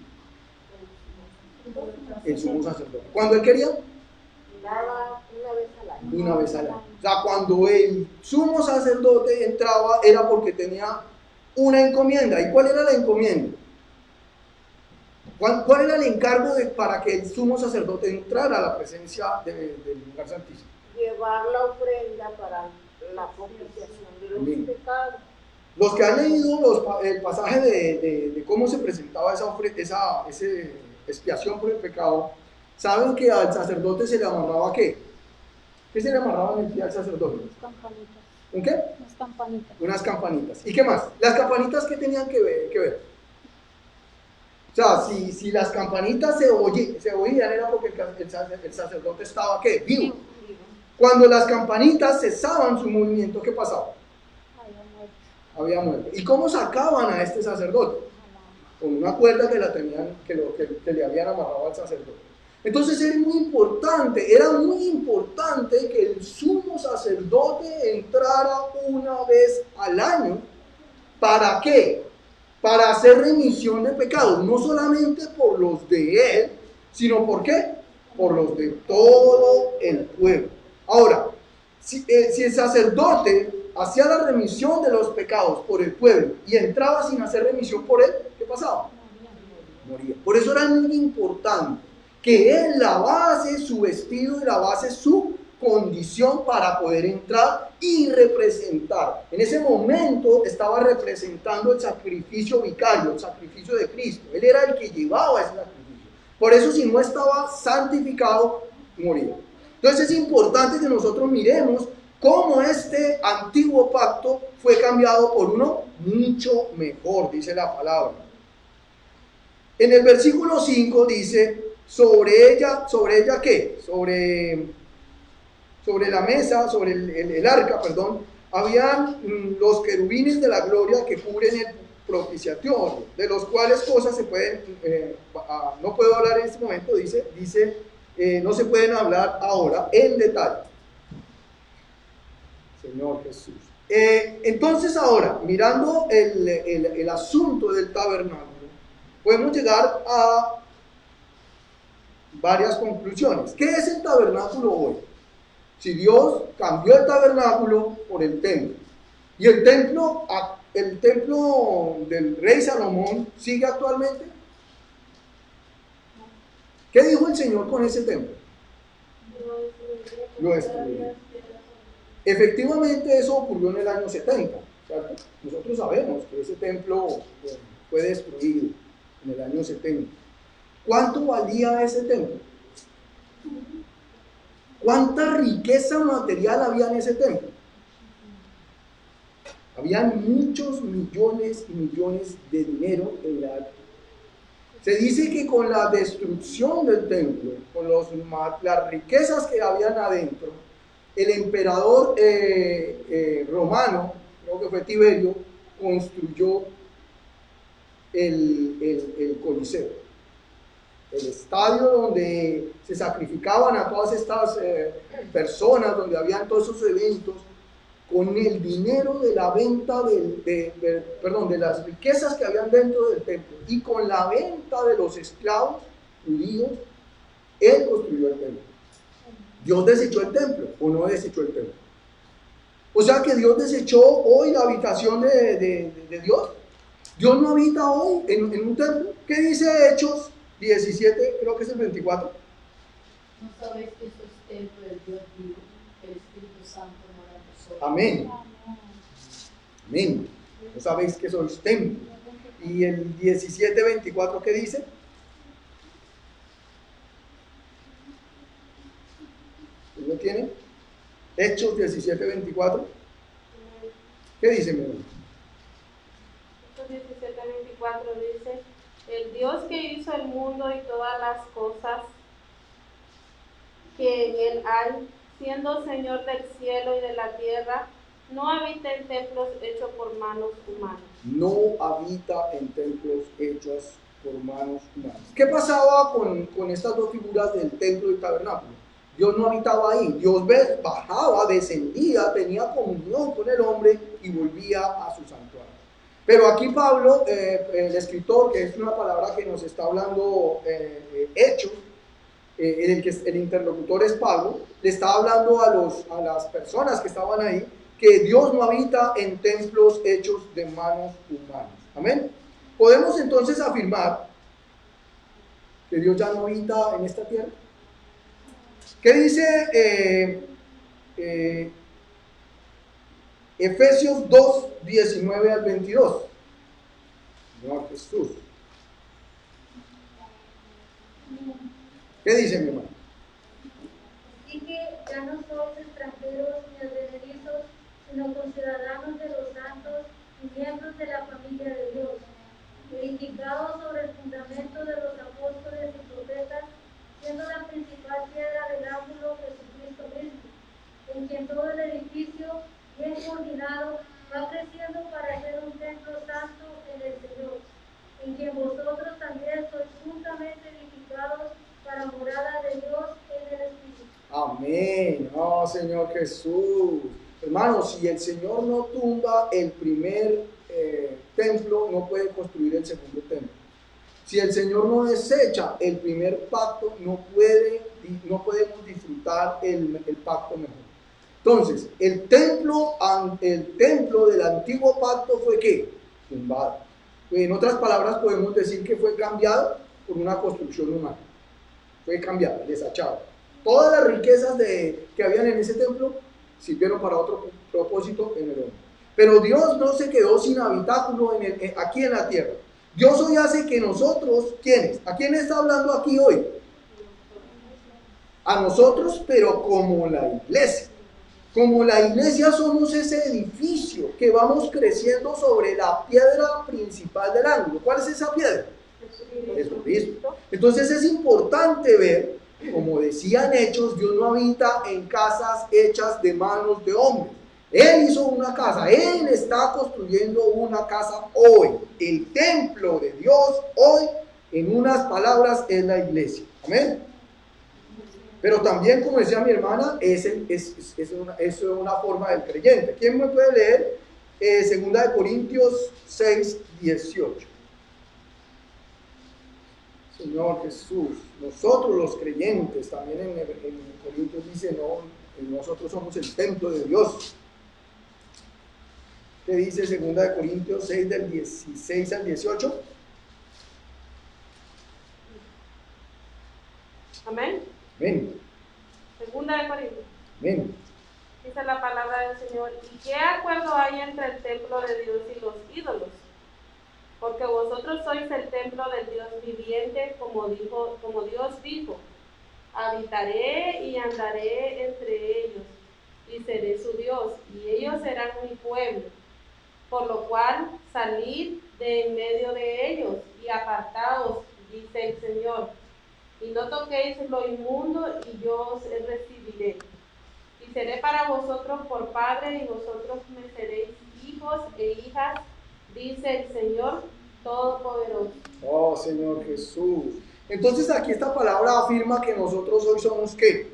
El sumo sacerdote. ¿Cuándo él quería? Una vez al año. Una vez al año. O sea, cuando el sumo sacerdote entraba era porque tenía una encomienda. ¿Y cuál era la encomienda? ¿Cuál era el encargo para que el sumo sacerdote entrara a la presencia del lugar santísimo? Llevar la ofrenda para la propiciación de los pecados. Los que han leído el pasaje de cómo se presentaba esa expiación por el pecado, saben que al sacerdote se le amarraba ¿qué? ¿Qué se le amarraba en el pie al sacerdote? Unas campanitas. ¿Un qué? Unas campanitas. Unas campanitas. ¿Y qué más? ¿Las campanitas qué tenían que ver? O sea, si las campanitas se oían era porque el sacerdote estaba ¿qué? Vivo. Cuando las campanitas cesaban su movimiento, ¿qué pasaba? Había muerto. ¿Y cómo sacaban a este sacerdote? Con una cuerda que le habían amarrado al sacerdote. Entonces era muy importante que el sumo sacerdote entrara una vez al año. ¿Para qué? Para hacer remisión de pecados, no solamente por los de él, sino ¿por qué? Por los de todo el pueblo. Ahora, si el sacerdote hacía la remisión de los pecados por el pueblo y entraba sin hacer remisión por él, ¿qué pasaba? Moría. Por eso era muy importante que él lavase su vestido y lavase su condición para poder entrar y representar. En ese momento estaba representando el sacrificio vicario, el sacrificio de Cristo. Él era el que llevaba ese sacrificio. Por eso si no estaba santificado, moría. Entonces es importante que nosotros miremos cómo este antiguo pacto fue cambiado por uno mucho mejor, dice la palabra. En el versículo 5 dice, sobre ella ¿qué? Sobre la mesa, sobre el arca, perdón, habían los querubines de la gloria que cubren el propiciatorio, de los cuales cosas se pueden, no puedo hablar en este momento, dice no se pueden hablar ahora en detalle. Señor Jesús. Entonces ahora, mirando el asunto del tabernáculo, podemos llegar a varias conclusiones. ¿Qué es el tabernáculo hoy? Si Dios cambió el tabernáculo por el templo, y el templo del rey Salomón sigue actualmente, ¿qué dijo el Señor con ese templo? Lo destruyó. Efectivamente eso ocurrió en el año 70, ¿cierto? Nosotros sabemos que ese templo fue destruido en el año 70. ¿Cuánto valía ese templo? ¿Cuánta riqueza material había en ese templo? Habían muchos millones y millones de dinero en la época. Se dice que con la destrucción del templo, con las riquezas que habían adentro, el emperador romano, creo que fue Tiberio, construyó el Coliseo, el estadio donde se sacrificaban a todas estas personas, donde habían todos esos eventos, con el dinero de la venta de las riquezas que habían dentro del templo y con la venta de los esclavos judíos, él construyó el templo. ¿Dios desechó el templo o no desechó el templo? O sea que Dios desechó hoy la habitación de Dios. Dios no habita hoy en un templo. ¿Qué dice Hechos 17, creo que es el 24? ¿No sabéis que sois templo del Dios vivo, el Espíritu Santo mora en vosotros? Amén. Amén. ¿No sabéis que sois templo? Y el 17, 24, ¿qué dice? ¿Lo tiene? Hechos 17, 24. ¿Qué dice, mi hermano? 17:24 dice, el Dios que hizo el mundo y todas las cosas que en él hay, siendo Señor del cielo y de la tierra, no habita en templos hechos por manos humanas. No habita en templos hechos por manos humanas. ¿Qué pasaba con estas dos figuras del templo y tabernáculo? Dios no habitaba ahí. Dios bajaba, descendía, tenía comunión con el hombre y volvía a su santuario. Pero aquí Pablo, el escritor, que es una palabra que nos está hablando Hechos, el interlocutor es Pablo, le está hablando a las personas que estaban ahí que Dios no habita en templos hechos de manos humanas. Amén. Podemos entonces afirmar que Dios ya no habita en esta tierra. ¿Qué dice Efesios 2, 19 al 22? Señor Jesús. ¿Qué dice mi hermano? Así que ya no sois extranjeros ni advenedizos, sino conciudadanos de los santos y miembros de la familia de Dios, edificados sobre el fundamento de los apóstoles y profetas, siendo la principal piedra del ángulo Jesucristo mismo, en quien todo el edificio, bien coordinado, va creciendo para ser un templo santo en el Señor, en quien vosotros también sois juntamente edificados para morada de Dios en el Espíritu. Amén. Oh, Señor Jesús. Hermanos, si el Señor no tumba el primer templo, no puede construir el segundo templo. Si el Señor no desecha el primer pacto, no podemos disfrutar el pacto mejor. Entonces, el templo del antiguo pacto fue ¿qué? Tumbado. En otras palabras, podemos decir que fue cambiado por una construcción humana. Fue cambiado, desechado. Todas las riquezas que habían en ese templo sirvieron para otro propósito en el hombre. Pero Dios no se quedó sin habitáculo aquí en la tierra. Dios hoy hace que nosotros, ¿quiénes? ¿A quién está hablando aquí hoy? A nosotros, pero como la iglesia. Como la iglesia somos ese edificio que vamos creciendo sobre la piedra principal del ángulo. ¿Cuál es esa piedra? Jesucristo. Entonces es importante ver, como decían Hechos, Dios no habita en casas hechas de manos de hombres. Él hizo una casa, Él está construyendo una casa hoy. El templo de Dios hoy, en unas palabras, es la iglesia. Amén. Pero también, como decía mi hermana, es una forma del creyente. ¿Quién me puede leer? 2 Corintios 6, 18. Señor Jesús, nosotros los creyentes, también en Corintios dice, no, nosotros somos el templo de Dios. ¿Qué dice 2 Corintios 6 del 16 al 18? Amén. Amén. Segunda de Corintios. Amén. Dice la palabra del Señor. ¿Y qué acuerdo hay entre el templo de Dios y los ídolos? Porque vosotros sois el templo del Dios viviente, como Dios dijo. Habitaré y andaré entre ellos, y seré su Dios, y ellos serán mi pueblo. Por lo cual, salid de en medio de ellos, y apartaos, dice el Señor. Y no toquéis lo inmundo, y yo os recibiré. Y seré para vosotros por padre, y vosotros me seréis hijos e hijas, dice el Señor Todopoderoso. Oh, Señor Jesús. Entonces aquí esta palabra afirma que nosotros hoy somos ¿qué?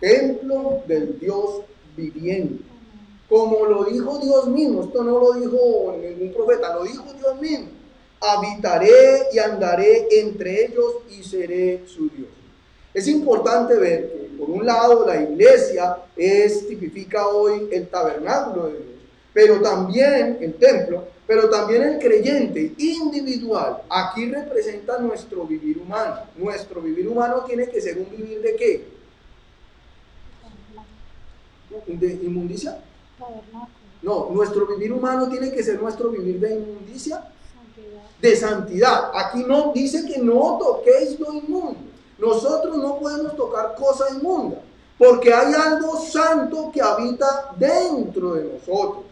Templo del Dios viviente. Como lo dijo Dios mismo, esto no lo dijo ningún profeta, lo dijo Dios mismo. Habitaré y andaré entre ellos y seré su Dios. Es importante ver que, por un lado, la iglesia tipifica hoy el tabernáculo de Dios, pero también el templo, pero también el creyente individual. Aquí representa nuestro vivir humano. Nuestro vivir humano tiene que ser un vivir ¿de qué? ¿De inmundicia? No, nuestro vivir humano tiene que ser nuestro vivir de inmundicia, de santidad. Aquí no dice que no toquéis lo inmundo. Nosotros no podemos tocar cosa inmunda, porque hay algo santo que habita dentro de nosotros.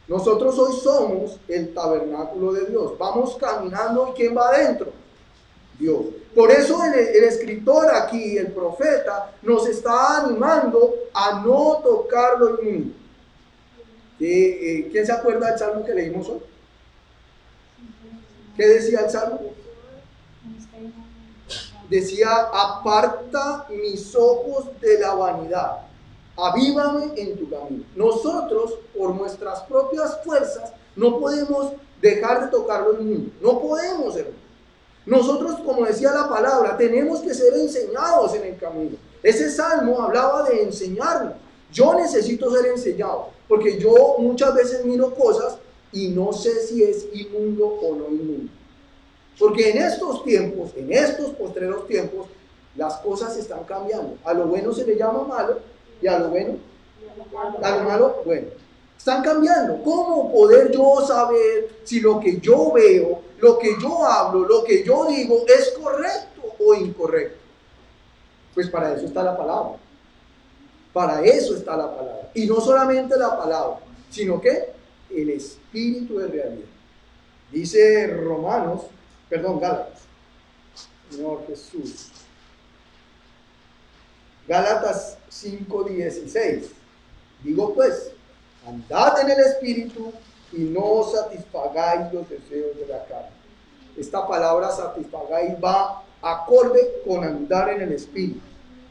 Nosotros hoy somos el tabernáculo de Dios. Vamos caminando y ¿quién va adentro? Dios. Por eso el escritor aquí, el profeta, nos está animando a no tocar lo inmundo. ¿Quién se acuerda del salmo que leímos hoy? ¿Qué decía el salmo? Decía, aparta mis ojos de la vanidad, avívame en tu camino. Nosotros, por nuestras propias fuerzas, no podemos dejar de tocar lo inmundo. No podemos, hermano. Nosotros, como decía la palabra, tenemos que ser enseñados en el camino. Ese salmo hablaba de enseñarnos. Yo necesito ser enseñado, porque yo muchas veces miro cosas y no sé si es inmundo o no inmundo. Porque en estos tiempos, en estos postreros tiempos, las cosas están cambiando. A lo bueno se le llama malo y a lo malo, bueno. Están cambiando. ¿Cómo poder yo saber si lo que yo veo, lo que yo hablo, lo que yo digo es correcto o incorrecto? Pues para eso está la palabra. Para eso está la palabra. Y no solamente la palabra, sino que el espíritu de realidad. Dice Gálatas. Señor Jesús. Gálatas 5:16. Digo pues, andad en el espíritu y no satisfagáis los deseos de la carne. Esta palabra satisfagáis va acorde con andar en el espíritu.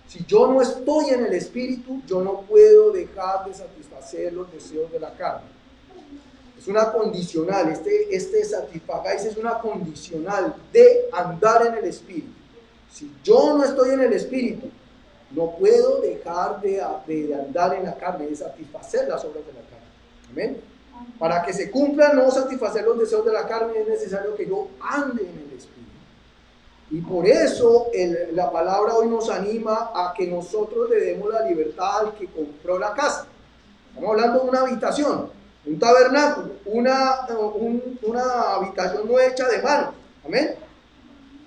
Si yo no estoy en el espíritu, yo no puedo dejar de satisfacer los deseos de la carne. Es una condicional, este satisfagáis es una condicional de andar en el espíritu. Si yo no estoy en el espíritu, no puedo dejar de andar en la carne, de satisfacer las obras de la carne. Amén. Para que se cumplan, no satisfacer los deseos de la carne, es necesario que yo ande en el espíritu. Y por eso la palabra hoy nos anima a que nosotros le demos la libertad al que compró la casa. Estamos hablando de una habitación, un tabernáculo, una habitación no hecha de mano. Amén.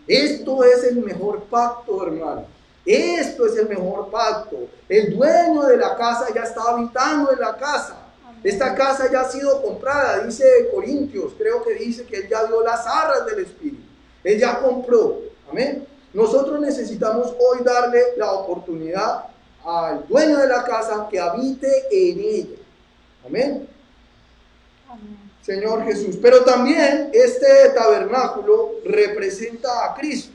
Esto es el mejor pacto, hermano. Esto es el mejor pacto. El dueño de la casa ya está habitando en la casa. Esta casa ya ha sido comprada, dice Corintios, creo que dice que él ya dio las arras del Espíritu. Él ya compró. Amén. Nosotros necesitamos hoy darle la oportunidad al dueño de la casa que habite en ella. Amén. Señor Jesús. Pero también este tabernáculo representa a Cristo.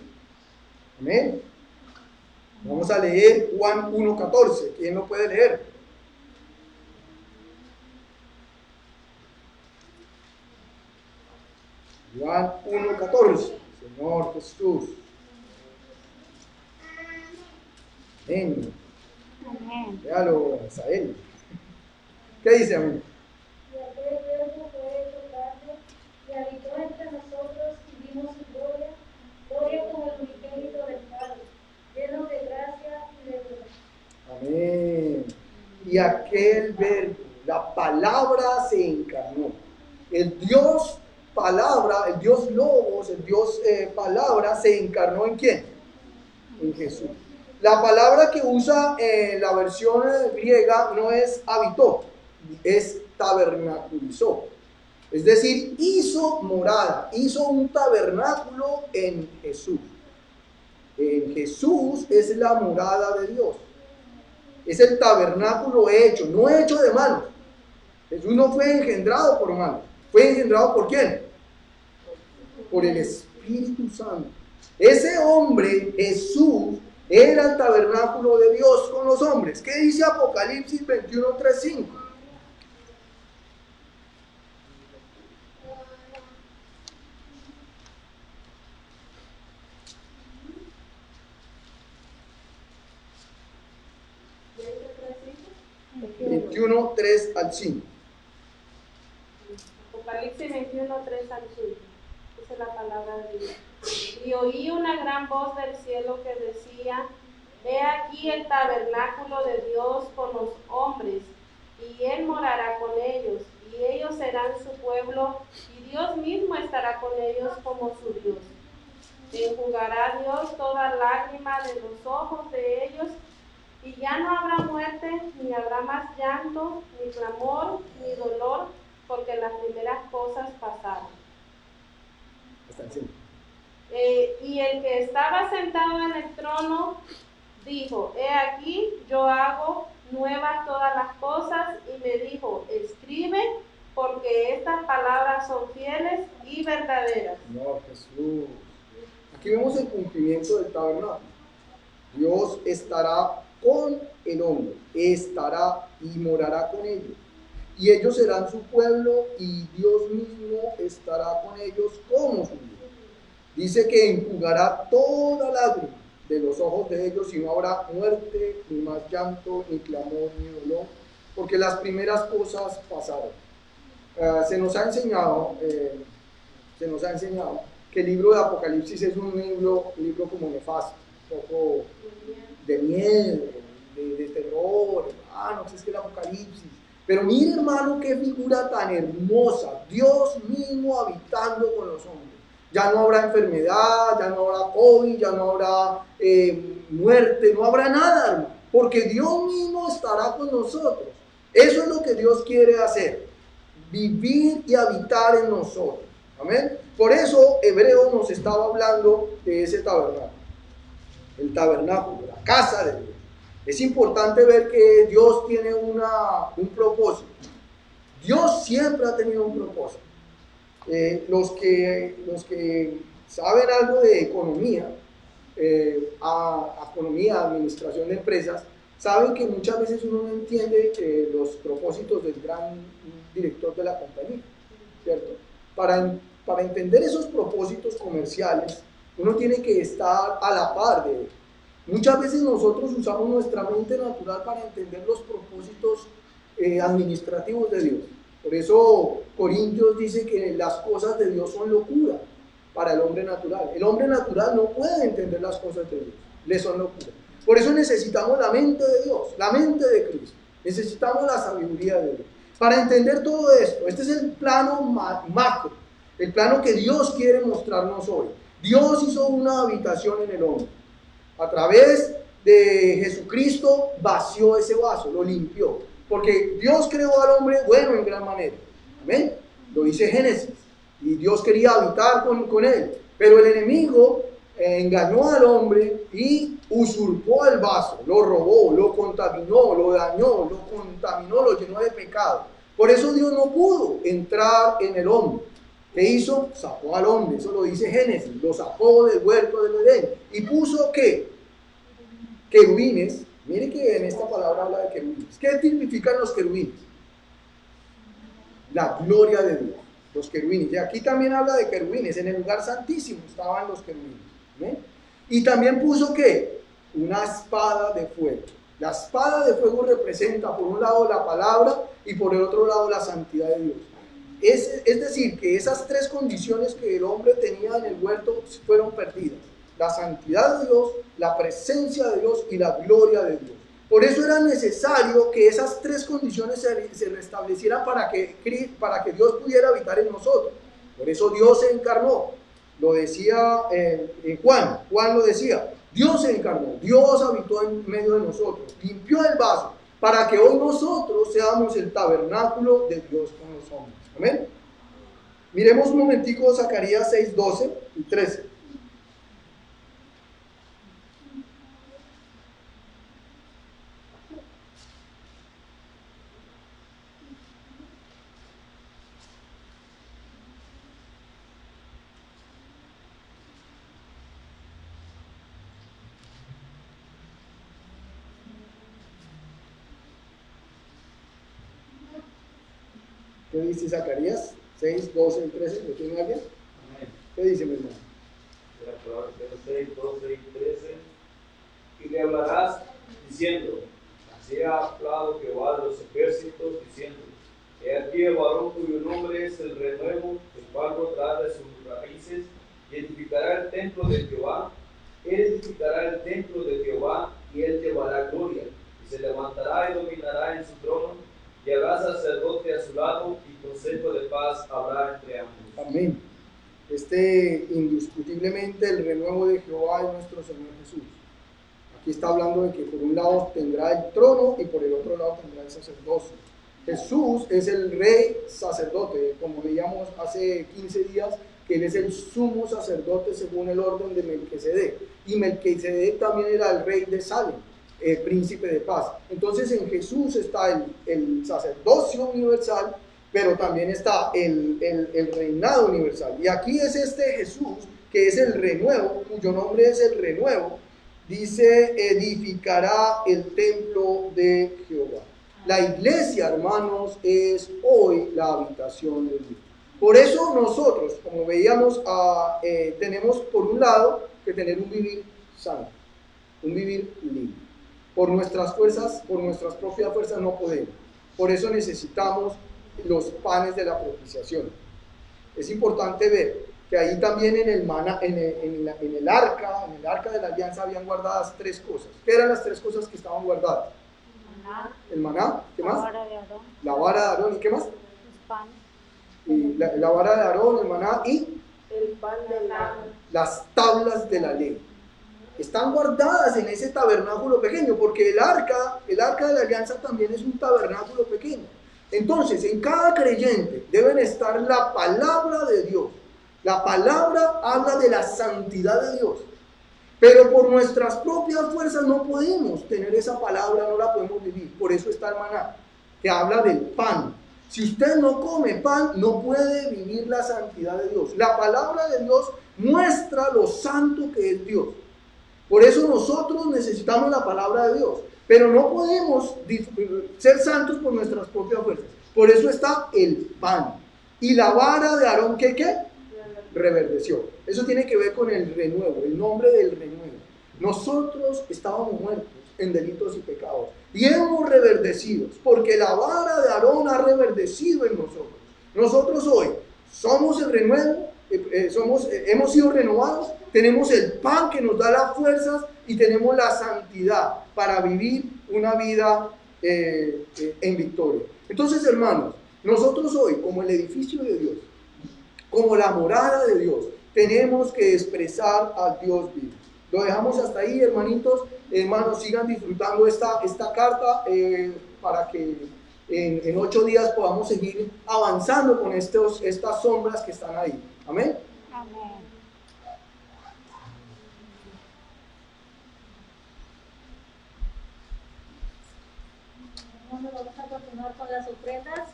Amén. Vamos a leer Juan 1:14. ¿Quién lo puede leer? Juan 1:14. Señor Jesús. Amén. Véalo, Isael. ¿Qué dice, amén? Y aquel verbo fue hecho carne y habitó entre nosotros y vimos su gloria, gloria como el unigénito del Padre, lleno de gracia y de verdad. Amén. Y aquel verbo, la palabra se encarnó. El Dios palabra, el Dios Logos, el Dios palabra se encarnó ¿en quién? En Jesús. La palabra que usa la versión griega no es habitó, es tabernaculizó. Es decir, hizo morada, hizo un tabernáculo en Jesús. En Jesús es la morada de Dios. Es el tabernáculo hecho, no hecho de manos. Jesús no fue engendrado por manos. ¿Fue engendrado por quién? Por el Espíritu Santo. Ese hombre, Jesús, era el tabernáculo de Dios con los hombres. ¿Qué dice Apocalipsis 21:3-5? ¿21, 3 al 5? Apocalipsis 21, 3 al 5. Dice la palabra de Dios. Y oí una gran voz del cielo que decía: He aquí el tabernáculo de Dios con los hombres, y Él morará con ellos, y ellos serán su pueblo, y Dios mismo estará con ellos como su Dios. Enjugará Dios toda lágrima de los ojos de ellos, y ya no habrá muerte, ni habrá más llanto, ni clamor, ni dolor, porque las primeras cosas pasaron. Hasta el 5. Y el que estaba sentado en el trono dijo, he aquí, yo hago nuevas todas las cosas, y me dijo, escribe, porque estas palabras son fieles y verdaderas. No, Jesús. Aquí vemos el cumplimiento del tabernáculo. Dios estará con el hombre, estará y morará con ellos. Y ellos serán su pueblo, y Dios mismo estará con ellos como su Dios. Dice que enjugará toda lágrima de los ojos de ellos, y no habrá muerte, ni más llanto, ni clamor, ni dolor, porque las primeras cosas pasaron. Se nos ha enseñado que el libro de Apocalipsis es un libro como nefasto, un poco de miedo, de terror, hermanos, es que el Apocalipsis. Pero mire, hermano, qué figura tan hermosa, Dios mismo habitando con los hombres. Ya no habrá enfermedad, ya no habrá COVID, ya no habrá muerte, no habrá nada, hermano, porque Dios mismo estará con nosotros. Eso es lo que Dios quiere hacer, vivir y habitar en nosotros. Amén. Por eso Hebreo nos estaba hablando de ese tabernáculo, el tabernáculo, la casa de Dios. Es importante ver que Dios tiene un propósito. Dios siempre ha tenido un propósito. Los que saben algo de economía, administración de empresas, saben que muchas veces uno no entiende los propósitos del gran director de la compañía, ¿cierto? Para entender esos propósitos comerciales, uno tiene que estar a la par de él. Muchas veces nosotros usamos nuestra mente natural para entender los propósitos administrativos de Dios. Por eso Corintios dice que las cosas de Dios son locura para el hombre natural. El hombre natural no puede entender las cosas de Dios, le son locura. Por eso necesitamos la mente de Dios, la mente de Cristo. Necesitamos la sabiduría de Dios. Para entender todo esto, este es el plano macro, el plano que Dios quiere mostrarnos hoy. Dios hizo una habitación en el hombre. A través de Jesucristo vació ese vaso, lo limpió. Porque Dios creó al hombre bueno en gran manera. Amén. Lo dice Génesis. Y Dios quería habitar con él. Pero el enemigo engañó al hombre y usurpó el vaso, lo robó, lo contaminó, lo dañó, lo contaminó, lo llenó de pecado. Por eso Dios no pudo entrar en el hombre. ¿Qué hizo? Sacó al hombre, eso lo dice Génesis, lo sacó del huerto del Edén y puso ¿qué? Querubines. Mire que en esta palabra habla de querubines. ¿Qué significan los querubines? La gloria de Dios, los querubines. Y aquí también habla de querubines, en el lugar santísimo estaban los querubines. ¿Ven? Y también puso ¿qué? Una espada de fuego. La espada de fuego representa por un lado la palabra y por el otro lado la santidad de Dios. Es decir, que esas tres condiciones que el hombre tenía en el huerto fueron perdidas. La santidad de Dios, la presencia de Dios y la gloria de Dios. Por eso era necesario que esas tres condiciones se restablecieran para que Dios pudiera habitar en nosotros. Por eso Dios se encarnó. Lo decía Juan lo decía. Dios se encarnó, Dios habitó en medio de nosotros, limpió el vaso para que hoy nosotros seamos el tabernáculo de Dios con los hombres. Amén. Miremos un momentico Zacarías 6, 12 y 13. ¿Qué dice Zacarías 6, 12 y 13? ¿Lo tiene alguien? Amén. ¿Qué dice mi hermano? De la palabra de 6, 12 y 13. Y le hablarás diciendo: así ha hablado Jehová de los ejércitos, diciendo: he aquí el varón cuyo nombre es el renuevo, el cual brotará de sus raíces, y edificará el templo de Jehová. Él edificará el templo de Jehová, y él llevará gloria, y se levantará y dominará en su trono, y habrá sacerdote a su lado, y consejo de paz habrá entre ambos. Amén. Indiscutiblemente el renuevo de Jehová es nuestro Señor Jesús. Aquí está hablando de que por un lado tendrá el trono y por el otro lado tendrá el sacerdocio. Jesús es el rey sacerdote, como veíamos hace 15 días, que él es el sumo sacerdote según el orden de Melquisedec. Y Melquisedec también era el rey de Salem, príncipe de paz. Entonces en Jesús está el sacerdocio universal, pero también está el reinado universal. Y aquí es este Jesús, que es el renuevo, cuyo nombre es el renuevo, dice, edificará el templo de Jehová. La iglesia, hermanos, es hoy la habitación de Dios. Por eso nosotros, como veíamos, tenemos por un lado que tener un vivir santo, un vivir libre. Por nuestras fuerzas, por nuestras propias fuerzas no podemos. Por eso necesitamos los panes de la propiciación. Es importante ver que ahí también en el arca de la alianza habían guardadas 3 cosas. ¿Qué eran las 3 cosas que estaban guardadas? El maná, ¿qué más? La vara de Aarón. La vara de Aarón, ¿y qué más? Los panes. Y la vara de Aarón, el maná y El pan de las tablas de la ley. Están guardadas en ese tabernáculo pequeño, porque el arca de la alianza también es un tabernáculo pequeño. Entonces, en cada creyente deben estar la palabra de Dios. La palabra habla de la santidad de Dios. Pero por nuestras propias fuerzas no podemos tener esa palabra, no la podemos vivir. Por eso está el maná, que habla del pan. Si usted no come pan, no puede vivir la santidad de Dios. La palabra de Dios muestra lo santo que es Dios. Por eso nosotros necesitamos la palabra de Dios. Pero no podemos ser santos por nuestras propias fuerzas. Por eso está el pan. Y la vara de Aarón, ¿qué? Reverdeció. Eso tiene que ver con el renuevo, el nombre del renuevo. Nosotros estábamos muertos en delitos y pecados y hemos reverdecido, porque la vara de Aarón ha reverdecido en nosotros. Nosotros hoy somos el renuevo, hemos sido renovados, tenemos el pan que nos da las fuerzas y tenemos la santidad para vivir una vida en victoria. Entonces, hermanos, nosotros hoy, como el edificio de Dios, como la morada de Dios, tenemos que expresar al Dios vivo. Lo dejamos hasta ahí, hermanitos. Hermanos, sigan disfrutando esta carta para que en 8 días podamos seguir avanzando con estas sombras que están ahí. Amén. Amén. Vamos a continuar con las ofrendas.